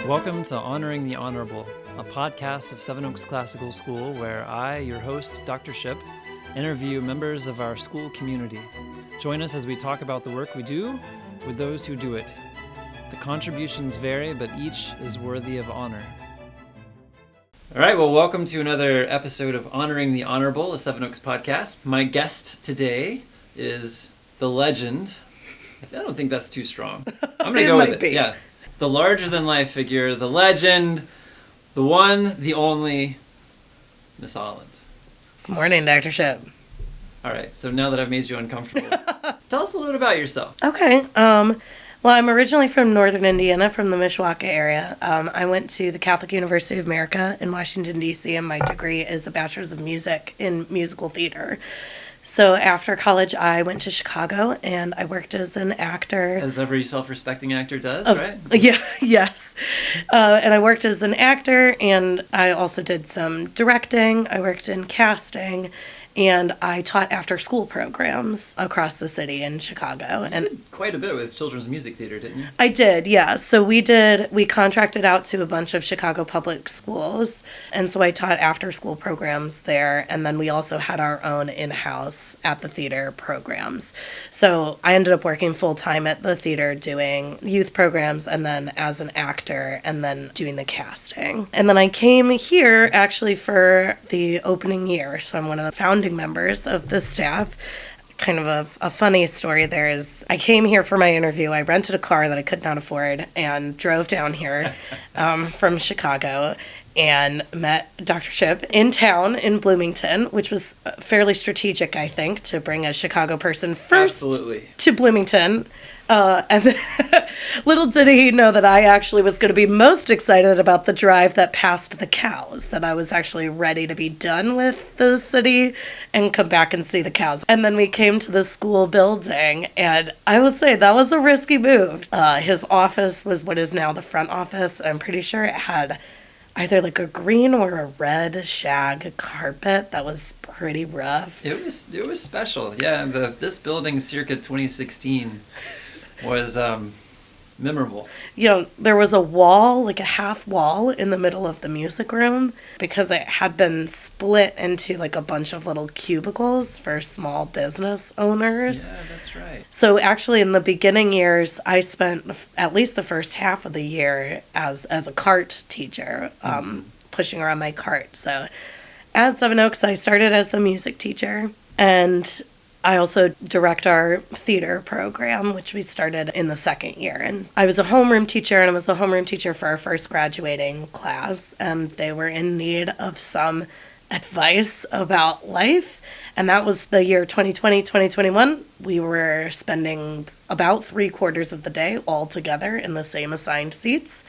Welcome to Honoring the Honorable, a podcast of Seven Oaks Classical School where I, your host, Dr. Shipp, interview members of our school community. Join us as we talk about the work we do with those who do it. The contributions vary, but each is worthy of honor. All right, well, welcome to another episode of Honoring the Honorable, a Seven Oaks podcast. My guest today is the legend. I don't think that's too strong. I'm going to go with it. Yeah. The larger-than-life figure, the legend, the one, the only, Miss Holland. Good morning, Dr. Shipp. All right, so now that I've made you uncomfortable, tell us a little bit about yourself. Okay. Well, I'm originally from northern Indiana, from the Mishawaka area. I went to the Catholic University of America in Washington, D.C., and my degree is a Bachelor's of Music in Musical Theater. So after college, I went to Chicago, and I worked as an actor. As every self-respecting actor does, right? Yeah, yes. And I worked as an actor, and I also did some directing. I worked in casting, and I taught after-school programs across the city in Chicago. You did quite a bit with children's music theater, didn't you? I did, yeah. So we contracted out to a bunch of Chicago public schools, and so I taught after-school programs there, and then we also had our own in-house at the theater programs. So I ended up working full-time at the theater doing youth programs, and then as an actor, and then doing the casting. And then I came here actually for the opening year, so I'm one of the founding members of the staff. Kind of a funny story there is I came here for my interview. I rented a car that I could not afford and drove down here from Chicago and met Dr. Shipp in town in Bloomington, which was fairly strategic, I think, to bring a Chicago person first to Bloomington. And then, little did he know that I actually was going to be most excited about the drive that passed the cows, that I was actually ready to be done with the city and come back and see the cows. And then we came to the school building, and I would say that was a risky move. His office was what is now the front office. I'm pretty sure it had either like a green or a red shag carpet that was pretty rough. It was special. Yeah, this building circa 2016 was memorable. You know, there was a wall, like a half wall in the middle of the music room because it had been split into like a bunch of little cubicles for small business owners. Yeah, that's right. So actually in the beginning years, I spent at least the first half of the year as a cart teacher, pushing around my cart. So at Seven Oaks, I started as the music teacher, and I also direct our theater program, which we started in the second year. And I was a homeroom teacher, and I was the homeroom teacher for our first graduating class. And they were in need of some advice about life. And that was the year 2020, 2021. We were spending about 3/4 of the day all together in the same assigned seats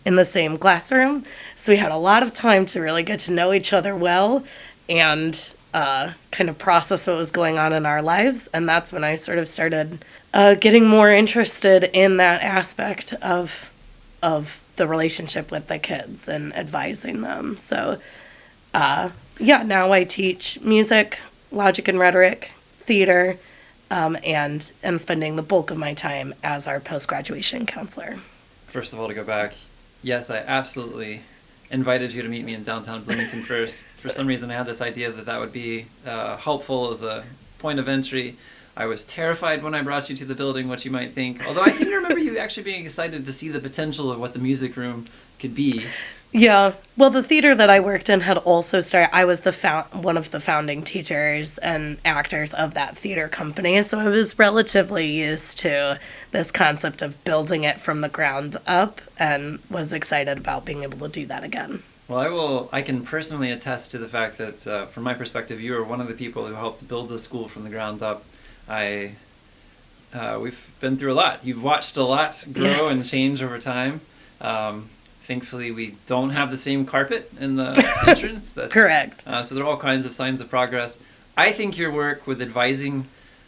in the same classroom. So we had a lot of time to really get to know each other well and kind of process what was going on in our lives. And that's when I sort of started getting more interested in that aspect of the relationship with the kids and advising them. So, now I teach music, logic and rhetoric, theater, and am spending the bulk of my time as our post-graduation counselor. First of all, to go back, yes, I absolutely invited you to meet me in downtown Bloomington first. For some reason, I had this idea that would be helpful as a point of entry. I was terrified when I brought you to the building, what you might think. Although I seem to remember you actually being excited to see the potential of what the music room could be. Yeah. Well, the theater that I worked in had also started. I was one of the founding teachers and actors of that theater company, so I was relatively used to this concept of building it from the ground up and was excited about being able to do that again. Well, I can personally attest to the fact that, from my perspective, you are one of the people who helped build the school from the ground up. We've been through a lot. You've watched a lot grow and change over time. Thankfully, we don't have the same carpet in the entrance. That's correct. So there are all kinds of signs of progress. I think your work with advising,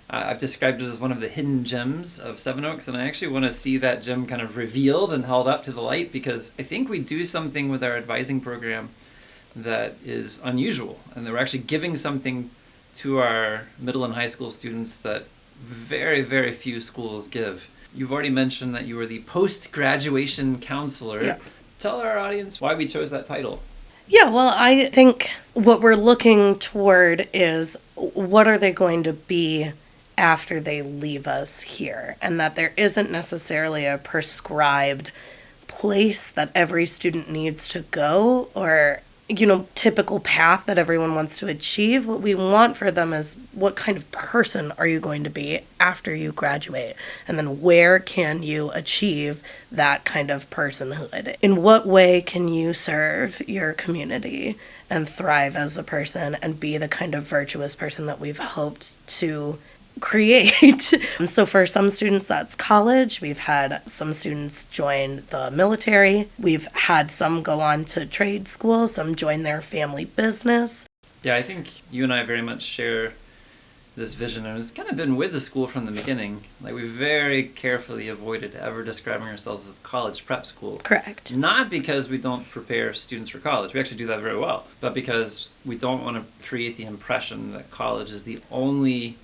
I've described it as one of the hidden gems of Seven Oaks, and I actually want to see that gem kind of revealed and held up to the light, because I think we do something with our advising program that is unusual, and that we're actually giving something to our middle and high school students that very, very few schools give. You've already mentioned that you were the post-graduation counselor. Yeah. Tell our audience why we chose that title. Yeah, well, I think what we're looking toward is what are they going to be after they leave us here, and that there isn't necessarily a prescribed place that every student needs to go or, typical path that everyone wants to achieve. What we want for them is what kind of person are you going to be after you graduate? And then where can you achieve that kind of personhood? In what way can you serve your community and thrive as a person and be the kind of virtuous person that we've hoped to create? So for some students, that's college. We've had some students join the military. We've had some go on to trade school, some join their family business. Yeah, I think you and I very much share this vision, and it's kind of been with the school from the beginning. Like, we very carefully avoided ever describing ourselves as college prep school. Correct. Not because we don't prepare students for college. We actually do that very well. But because we don't want to create the impression that college is the only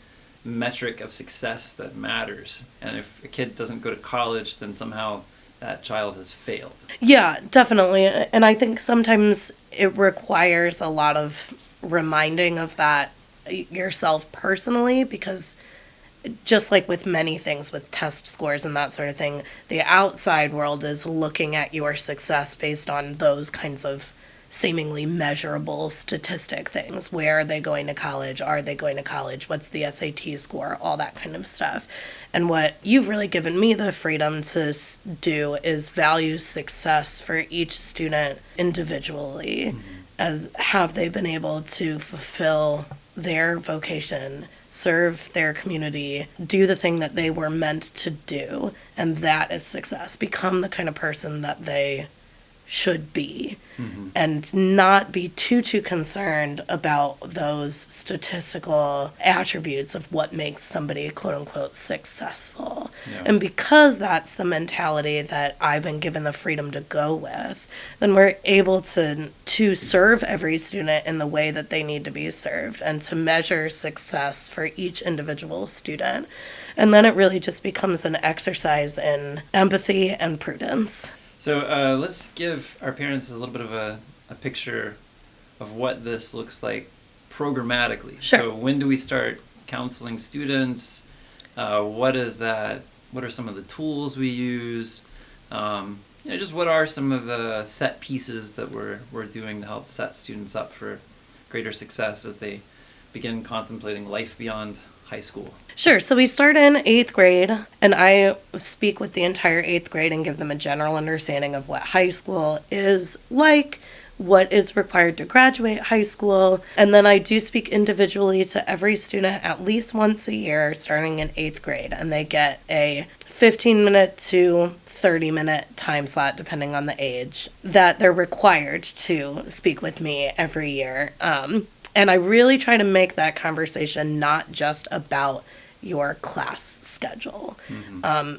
metric of success that matters. And if a kid doesn't go to college, then somehow that child has failed. Yeah, definitely. And I think sometimes it requires a lot of reminding of that yourself personally, because just like with many things with test scores and that sort of thing, the outside world is looking at your success based on those kinds of seemingly measurable statistic things. Where are they going to college? Are they going to college? What's the SAT score? All that kind of stuff. And what you've really given me the freedom to do is value success for each student individually. As have they been able to fulfill their vocation, serve their community, do the thing that they were meant to do, and that is success. Become the kind of person that they should be, and not be too concerned about those statistical attributes of what makes somebody quote unquote successful. Yeah. And because that's the mentality that I've been given the freedom to go with, then we're able to serve every student in the way that they need to be served and to measure success for each individual student. And then it really just becomes an exercise in empathy and prudence. So let's give our parents a little bit of a picture of what this looks like programmatically. Sure. So when do we start counseling students? What is that? What are some of the tools we use? Just what are some of the set pieces that we're doing to help set students up for greater success as they begin contemplating life beyond high school? Sure. So we start in 8th grade, and I speak with the entire 8th grade and give them a general understanding of what high school is like, what is required to graduate high school. And then I do speak individually to every student at least once a year starting in 8th grade, and they get a 15-minute to 30-minute time slot, depending on the age, that they're required to speak with me every year. And I really try to make that conversation not just about your class schedule.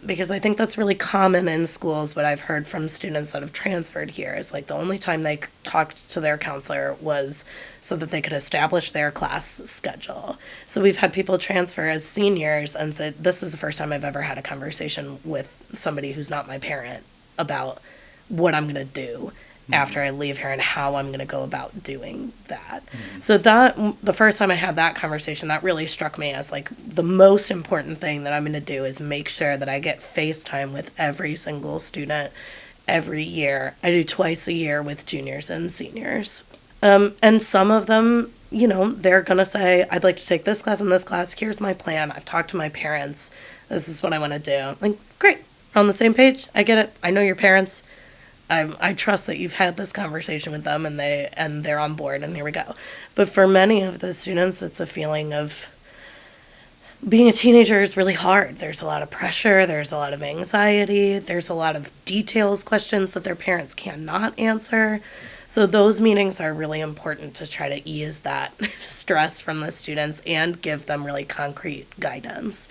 Because I think that's really common in schools. What I've heard from students that have transferred here is like the only time they talked to their counselor was so that they could establish their class schedule. So we've had people transfer as seniors and said, this is the first time I've ever had a conversation with somebody who's not my parent about what I'm going to do after I leave here and how I'm going to go about doing that. So that, the first time I had that conversation, that really struck me as like the most important thing that I'm going to do is make sure that I get FaceTime with every single student every year. I do twice a year with juniors and seniors. And some of them, they're going to say, I'd like to take this class and this class. Here's my plan. I've talked to my parents. This is what I want to do. Like, great. We're on the same page. I get it. I know your parents. I trust that you've had this conversation with them and they're on board, and here we go. But for many of the students, it's a feeling of being a teenager is really hard. There's a lot of pressure. There's a lot of anxiety. There's a lot of details, questions that their parents cannot answer. So those meetings are really important to try to ease that stress from the students and give them really concrete guidance.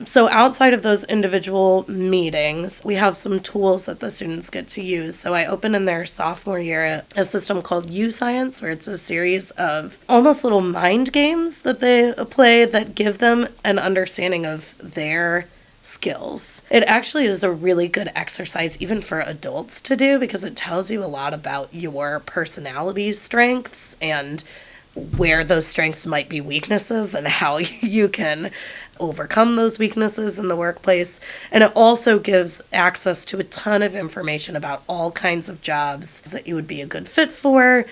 So outside of those individual meetings, we have some tools that the students get to use. So I open in their sophomore year a system called U-Science, where it's a series of almost little mind games that they play that give them an understanding of their skills. It actually is a really good exercise even for adults to do because it tells you a lot about your personality strengths and where those strengths might be weaknesses and how you can overcome those weaknesses in the workplace. And it also gives access to a ton of information about all kinds of jobs that you would be a good fit for,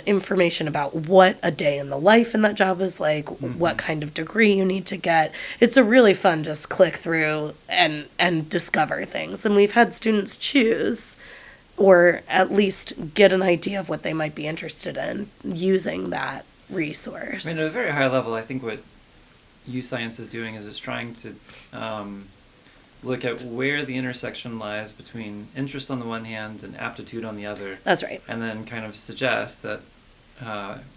information about what a day in the life in that job is like, what kind of degree you need to get. It's a really fun just click through and discover things. And we've had students choose or at least get an idea of what they might be interested in using that resource. I mean, at a very high level, I think what U-Science is doing is it's trying to look at where the intersection lies between interest on the one hand and aptitude on the other. That's right. And then kind of suggest that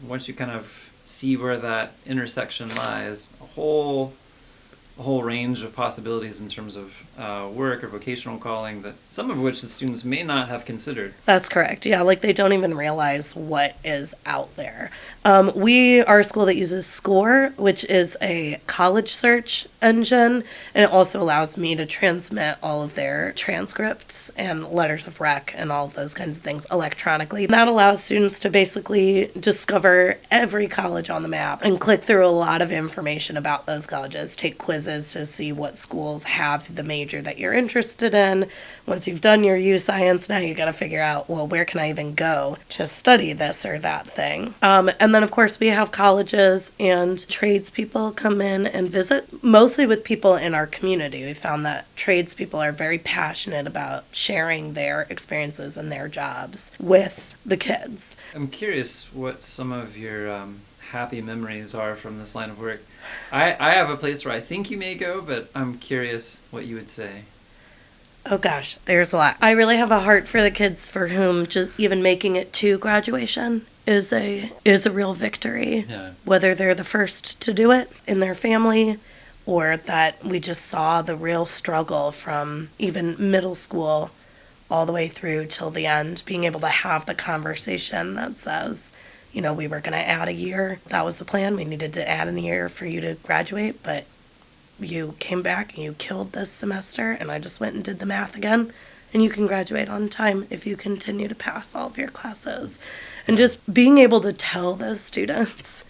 once you kind of see where that intersection lies, a whole range of possibilities in terms of work or vocational calling, that some of which the students may not have considered. That's correct. Yeah, like they don't even realize what is out there. We are a school that uses SCORE, which is a college search engine, and it also allows me to transmit all of their transcripts and letters of rec and all of those kinds of things electronically. That allows students to basically discover every college on the map and click through a lot of information about those colleges, take quizzes to see what schools have the major that you're interested in. Once you've done your U-Science, now you got to figure out, well, where can I even go to study this or that thing? And then, of course, we have colleges and tradespeople come in and visit, mostly with people in our community. We found that tradespeople are very passionate about sharing their experiences and their jobs with the kids. I'm curious what some of your happy memories are from this line of work. I have a place where I think you may go, but I'm curious what you would say. Oh gosh, there's a lot. I really have a heart for the kids for whom just even making it to graduation is a real victory. Yeah. Whether they're the first to do it in their family or that we just saw the real struggle from even middle school all the way through till the end, being able to have the conversation that says, you know, we were going to add a year. That was the plan. We needed to add a year for you to graduate, but you came back and you killed this semester, and I just went and did the math again, and you can graduate on time if you continue to pass all of your classes. And just being able to tell those students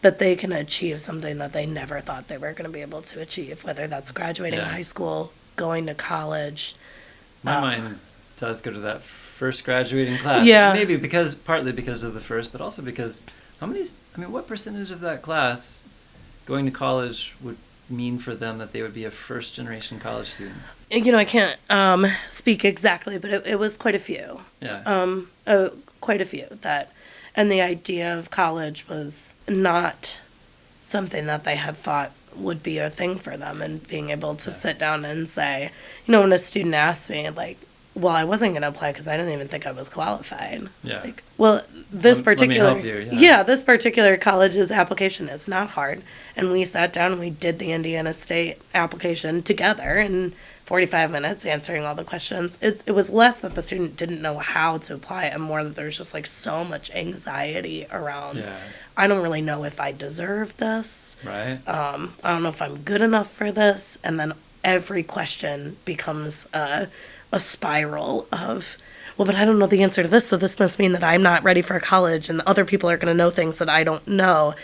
that they can achieve something that they never thought they were going to be able to achieve, whether that's graduating high school, going to college. My mind does go to that first graduating class. Yeah. Maybe partly because of the first, but also because what percentage of that class going to college would mean for them that they would be a first generation college student? You know, I can't speak exactly, but it was quite a few. Yeah. Quite a few that, and the idea of college was not something that they had thought would be a thing for them, and being able to sit down and say, you know, when a student asked me, like, well, I wasn't going to apply because I didn't even think I was qualified. Yeah. Like, well, this particular, let me help you, this particular college's application is not hard. And we sat down and we did the Indiana State application together in 45 minutes, answering all the questions. It was less that the student didn't know how to apply and more that there's just like so much anxiety around. Yeah. I don't really know if I deserve this. Right. I don't know if I'm good enough for this. And then every question becomes a spiral of, well, but I don't know the answer to this, so this must mean that I'm not ready for college, and other people are going to know things that I don't know.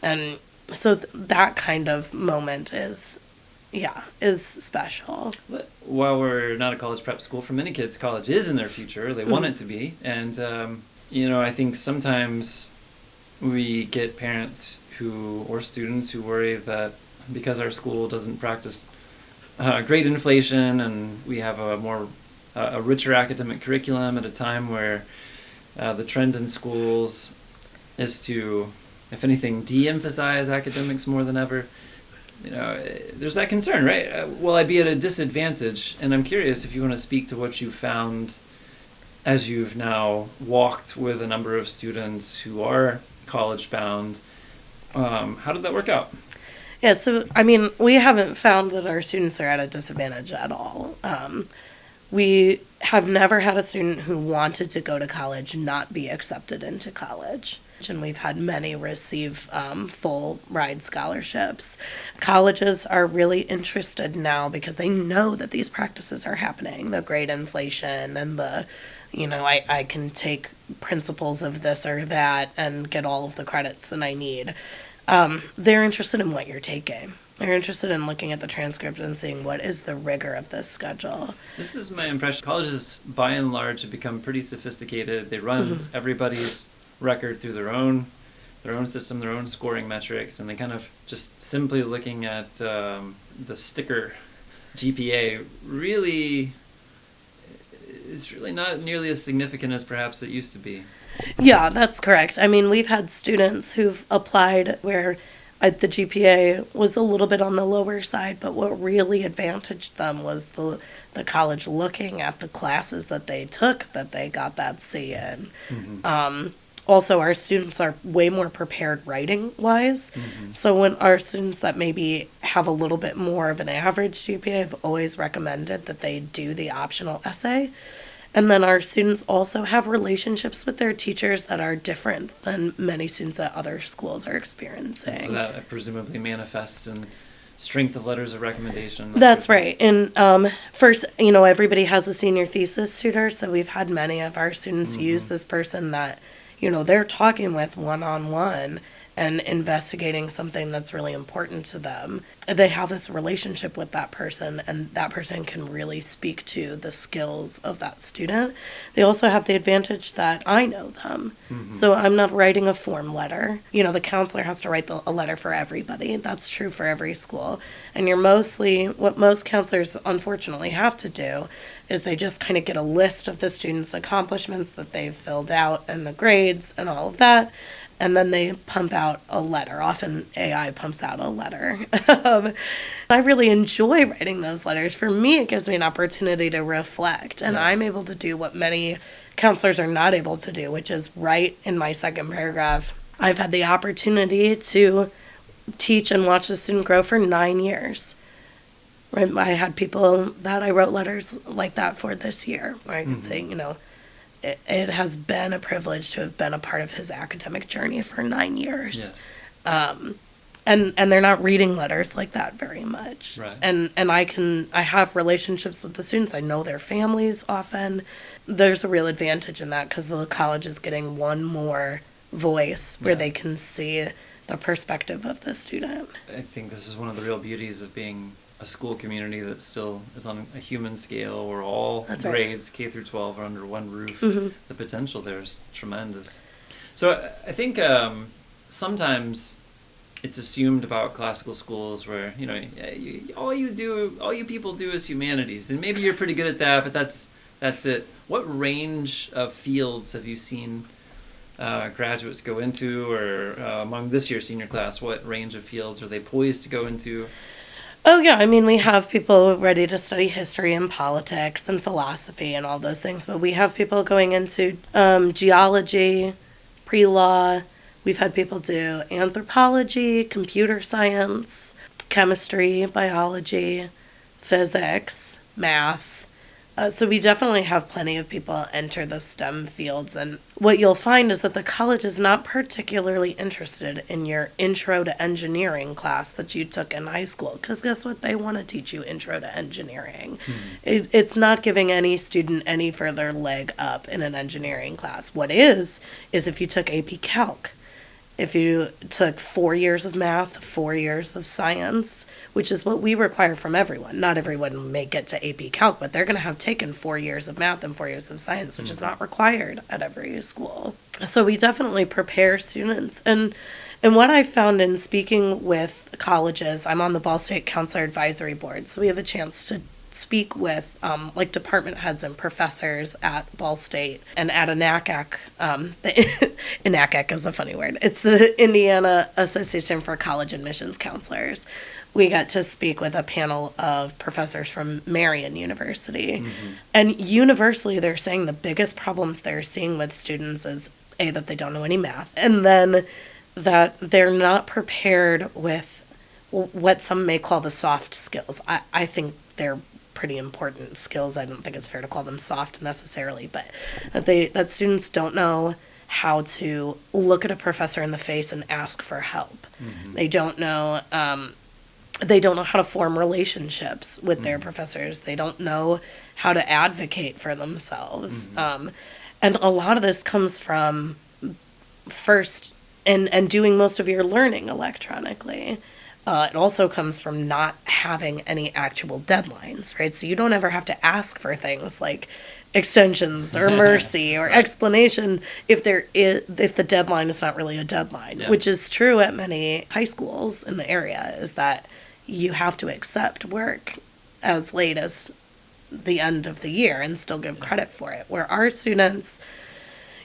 And so that kind of moment is special. While we're not a college prep school, for many kids, college is in their future. They want it to be. And, I think sometimes we get parents or students who worry that because our school doesn't practice great inflation, and we have a richer academic curriculum at a time where the trend in schools is to, if anything, de-emphasize academics more than ever. There's that concern, right? Will I be at a disadvantage? And I'm curious if you want to speak to what you found as you've now walked with a number of students who are college bound. How did that work out? Yeah, so, we haven't found that our students are at a disadvantage at all. We have never had a student who wanted to go to college not be accepted into college. and we've had many receive full ride scholarships. Colleges are really interested now because they know that these practices are happening, the grade inflation and I can take principles of this or that and get all of the credits that I need. They're interested in what you're taking. They're interested in looking at the transcript and seeing what is the rigor of this schedule. This is my impression. Colleges, by and large, have become pretty sophisticated. They run everybody's record through their own system, their own scoring metrics, and they kind of just simply looking at the sticker GPA really is really not nearly as significant as perhaps it used to be. Yeah, that's correct. I mean, we've had students who've applied where the GPA was a little bit on the lower side, but what really advantaged them was the college looking at the classes that they took that they got that C in. Also, our students are way more prepared writing-wise. So when our students that maybe have a little bit more of an average GPA, I've always recommended that they do the optional essay. And then our students also have relationships with their teachers that are different than many students at other schools are experiencing. So that presumably manifests in strength of letters of recommendation. That's right. And first, everybody has a senior thesis tutor, so we've had many of our students use this person that, they're talking with one-on-one and investigating something that's really important to them. They have this relationship with that person, and that person can really speak to the skills of that student. They also have the advantage that I know them. So I'm not writing a form letter. The counselor has to write a letter for everybody. That's true for every school. And what most counselors unfortunately have to do is they just kind of get a list of the students' accomplishments that they've filled out and the grades and all of that. And then they pump out a letter. Often AI pumps out a letter. I really enjoy writing those letters. For me, it gives me an opportunity to reflect. And I'm able to do what many counselors are not able to do, which is write in my second paragraph. I've had the opportunity to teach and watch a student grow for 9 years. Right? I had people that I wrote letters like that for this year, where I could say, it has been a privilege to have been a part of his academic journey for 9 years. Yes. And they're not reading letters like that very much. Right. And I have relationships with the students. I know their families often. There's a real advantage in that because the college is getting one more voice where they can see the perspective of the student. I think this is one of the real beauties of being a school community that still is on a human scale where all grades, K through 12, are under one roof. The potential there is tremendous. So I think sometimes it's assumed about classical schools where, all you people do is humanities. And maybe you're pretty good at that, but that's it. What range of fields have you seen graduates go into, or among this year's senior class, what range of fields are they poised to go into? Oh, yeah. I mean, we have people ready to study history and politics and philosophy and all those things, but we have people going into geology, pre-law. We've had people do anthropology, computer science, chemistry, biology, physics, math. So we definitely have plenty of people enter the STEM fields. And what you'll find is that the college is not particularly interested in your intro to engineering class that you took in high school. Because guess what? They want to teach you intro to engineering. It's not giving any student any further leg up in an engineering class. What is if you took AP Calc. If you took 4 years of math, 4 years of science, which is what we require from everyone. Not everyone may get to AP Calc, but they're going to have taken 4 years of math and 4 years of science, which is not required at every school. So we definitely prepare students. And what I found in speaking with colleges, I'm on the Ball State Counselor Advisory Board, so we have a chance to speak with department heads and professors at Ball State and at INACAC. INACAC is a funny word. It's the Indiana Association for College Admissions Counselors. We got to speak with a panel of professors from Marian University. And universally, they're saying the biggest problems they're seeing with students is, A, that they don't know any math, and then that they're not prepared with what some may call the soft skills. I think they're pretty important skills. I don't think it's fair to call them soft necessarily, but that students don't know how to look at a professor in the face and ask for help. They don't know how to form relationships with their professors. They don't know how to advocate for themselves. And a lot of this comes from first and doing most of your learning electronically. It also comes from not having any actual deadlines, right? So you don't ever have to ask for things like extensions or mercy or explanation if the deadline is not really a deadline, which is true at many high schools in the area, is that you have to accept work as late as the end of the year and still give credit for it. Where our students,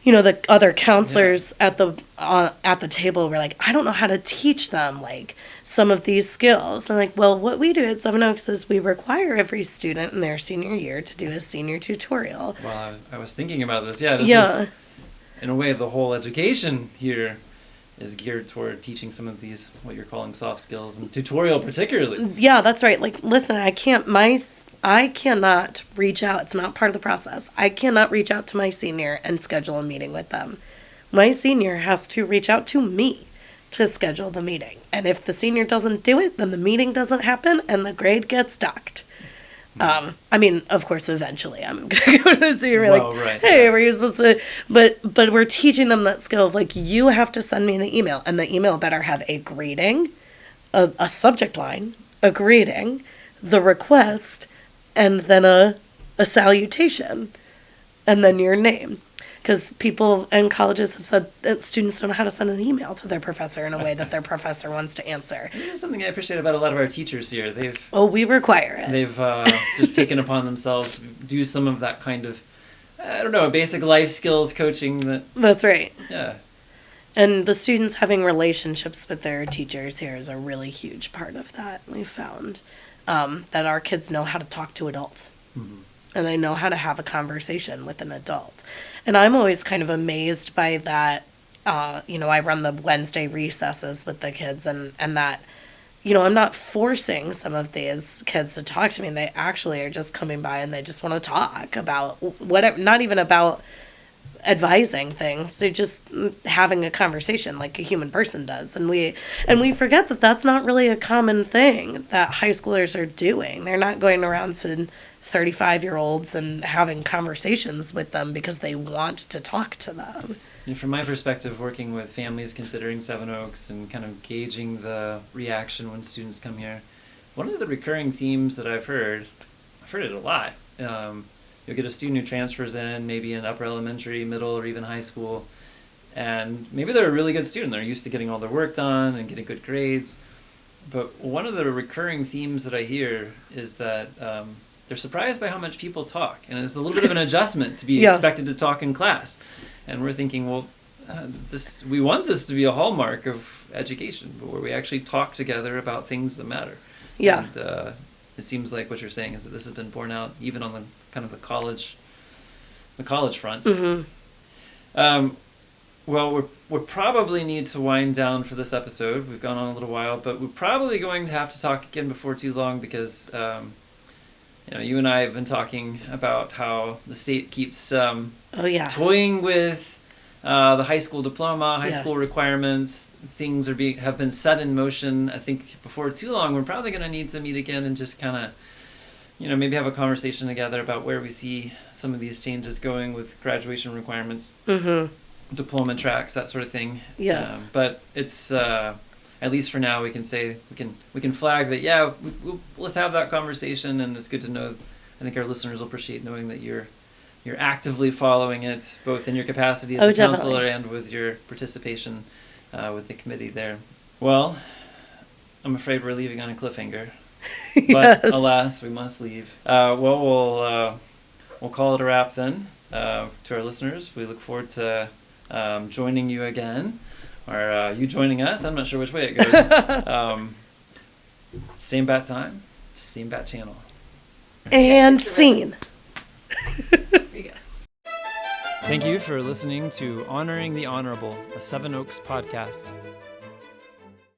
the other counselors at the table were like, I don't know how to teach them like some of these skills. I'm like, well, what we do at Seven Oaks is we require every student in their senior year to do a senior tutorial. Well, I was thinking about this. Yeah, this is, in a way, the whole education here is geared toward teaching some of these, what you're calling soft skills, and tutorial particularly. Yeah, that's right. Like, listen, I cannot reach out. It's not part of the process. I cannot reach out to my senior and schedule a meeting with them. My senior has to reach out to me to schedule the meeting. And if the senior doesn't do it, then the meeting doesn't happen and the grade gets docked. Of course, eventually I'm going to go to the senior hey, were you supposed to? But we're teaching them that skill of like, you have to send me the email, and the email better have a greeting, a subject line, a greeting, the request, and then a salutation, and then your name. Because people in colleges have said that students don't know how to send an email to their professor in a way that their professor wants to answer. This is something I appreciate about a lot of our teachers here. We require it. They've just taken upon themselves to do some of that kind of, basic life skills coaching. That's right. Yeah. And the students having relationships with their teachers here is a really huge part of that. We found that our kids know how to talk to adults. And they know how to have a conversation with an adult. And I'm always kind of amazed by that. I run the Wednesday recesses with the kids, and that, I'm not forcing some of these kids to talk to me. And they actually are just coming by and they just want to talk about whatever, not even about advising things. They're just having a conversation like a human person does. And we forget that that's not really a common thing that high schoolers are doing. They're not going around to 35-year-olds and having conversations with them because they want to talk to them. And from my perspective, working with families considering Seven Oaks and kind of gauging the reaction when students come here, one of the recurring themes that I've heard it a lot. You'll get a student who transfers in, maybe in upper elementary, middle, or even high school, and maybe they're a really good student. They're used to getting all their work done and getting good grades. But one of the recurring themes that I hear is that they're surprised by how much people talk, and it's a little bit of an adjustment to be expected to talk in class. And we're thinking, well, we want this to be a hallmark of education, but where we actually talk together about things that matter. Yeah. And it seems like what you're saying is that this has been borne out even on the kind of the college front. Well, we probably need to wind down for this episode. We've gone on a little while, but we're probably going to have to talk again before too long because you and I have been talking about how the state keeps toying with the high school diploma, high school requirements. Things have been set in motion. I think before too long, we're probably going to need to meet again and just kind of, maybe have a conversation together about where we see some of these changes going with graduation requirements, diploma tracks, that sort of thing. Yes. But it's at least for now, we can say we can flag that. Let's have that conversation, and it's good to know. I think our listeners will appreciate knowing that you're actively following it, both in your capacity as a counselor and with your participation with the committee there. Well, I'm afraid we're leaving on a cliffhanger, but alas, we must leave. We'll call it a wrap then. To our listeners, we look forward to joining you again, or you joining us. I'm not sure which way it goes. Same bat time, same bat channel. And scene. Thank you for listening to Honoring the Honorable, a Seven Oaks podcast.